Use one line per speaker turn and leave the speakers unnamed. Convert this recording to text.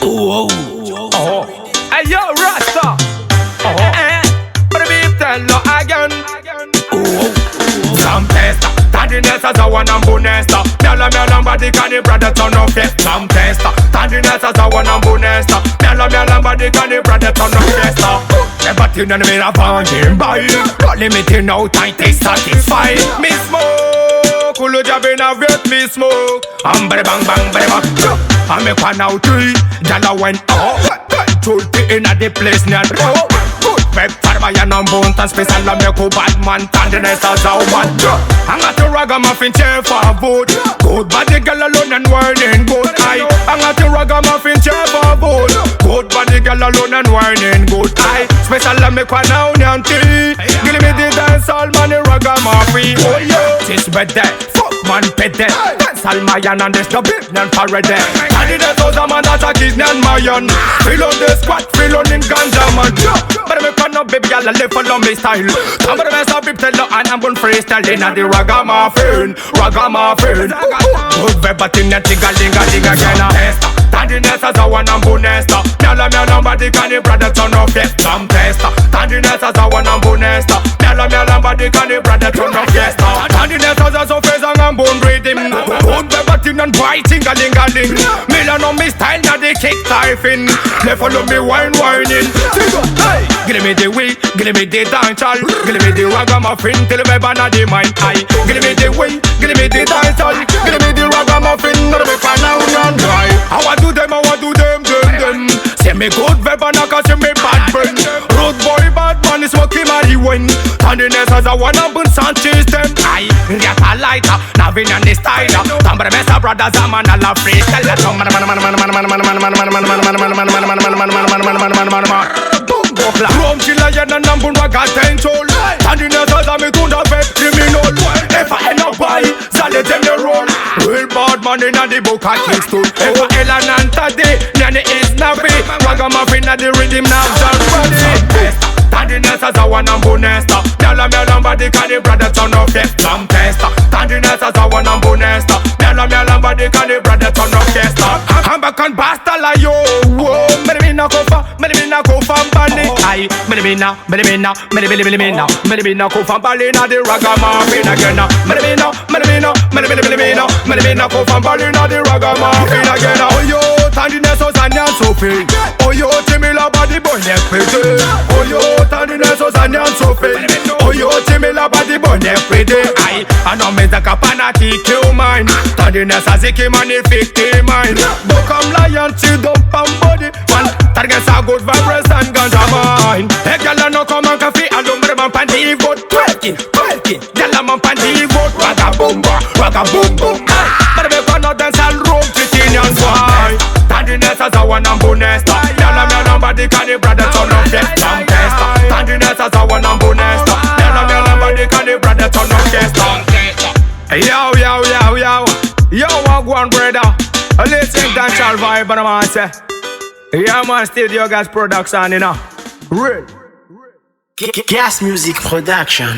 Oh, oh. Hey yo, Rasta. But we tell you again. Some tester, tenderness as a one and bonesta. Mela body can the brother turn off it. Some tester, tenderness as a one and bonesta. Mela body can the brother turn off it. Never tune on me a banging by. But limiting no time to satisfy. Me smoke, cool job in a vet me smoke. Bang bang bang bang. I make one out three. Jalla went up. Truth in a the place near. Pep farma ya non bunt and special la me ko bad man tenderness as a woman. I got the ragamuffin chair for a vote. Good body girl alone and whining good. I got the ragamuffin chair for a vote. Good body girl alone and whining good. I special la me kwa now nyanti. Give me the dance all man the ragamuffin. Oh yo, this bed there. Fuck man pet there. Dance all Mayan and this the big nan parade. Tenderness as a man that a kiss nan Mayan. Fill on the squat, fill on in ganja man. But me no baby, y'all live follow me style. I'm gonna mess up people and I'm gonna freestyle in the ragamuffin. Good vibe, thing that ting-a-ling-a-ling again. Tenderness as a one and bonesta. Mela body can the brother turn off it. Some tester. Tenderness as a one and bonesta. Mela body can the brother turn off it. Tenderness as a surface and bone rhythm. Good vibe, thing and boy ting-a-ling-a-ling. Mela know me style, now they kick typing. They follow me whining. Give me the way, give me the dancehall, give me the ragamuffin till me banana the mind. I give me the way, give me the dancehall, give me the ragamuffin till me banana and dry. I want do them. Say me good vibe and I can say me bad friend. Road boy bad man is smoking marijuana. Tenderness as a one and bun Sanchez them. I get a lighter, Navin and the styler. Tambre mesa brothers a man a la freestyle. Rome chilla yana nambun waga tenchol. Tenderness as a me tunda vet criminal. If I end up by, zale them the roll. Real bad man in the book at Kingston. If I elan and tade, nani is nabi. Ragamuffin at the rhythm now body. Tenderness as a one and bonesta. Mela body can the brother turn off it. Some tester. Tenderness as a one and bonesta. Mela body can the brother turn off it. I'm back on basta la yo. Me na kofa mbali. Aye, me na kofa mbali na the ragamuffin again. Me na kofa mbali na the ragamuffin again. Oh yo, tenderness as a nyan sofi. Oh yo, Timila body boy nepete. Oh yo, tenderness as a nyan sofi. Oh yo, Timila body boy nepete. Aye, I know me the kapanati kill mine. Tenderness as a magnifique mine. Become lion, she dump and body. One targets a good vibes and ganja mine. Hey gyal no come and coffee alumbre man panty vote. Twerking, gyal man panty vote. Raga boom boom. But me gonna dance all room fitting and why. Tenderness as a one and bonesta. Mela body can the brother turn off it. Some tester. Tenderness as a one and bonesta. Mela body can the brother turn off it. Yo, one brother. Let's take that child vibe and I say. Yeah man, Studio Gas Production, you know. Real.
Gas Music Production.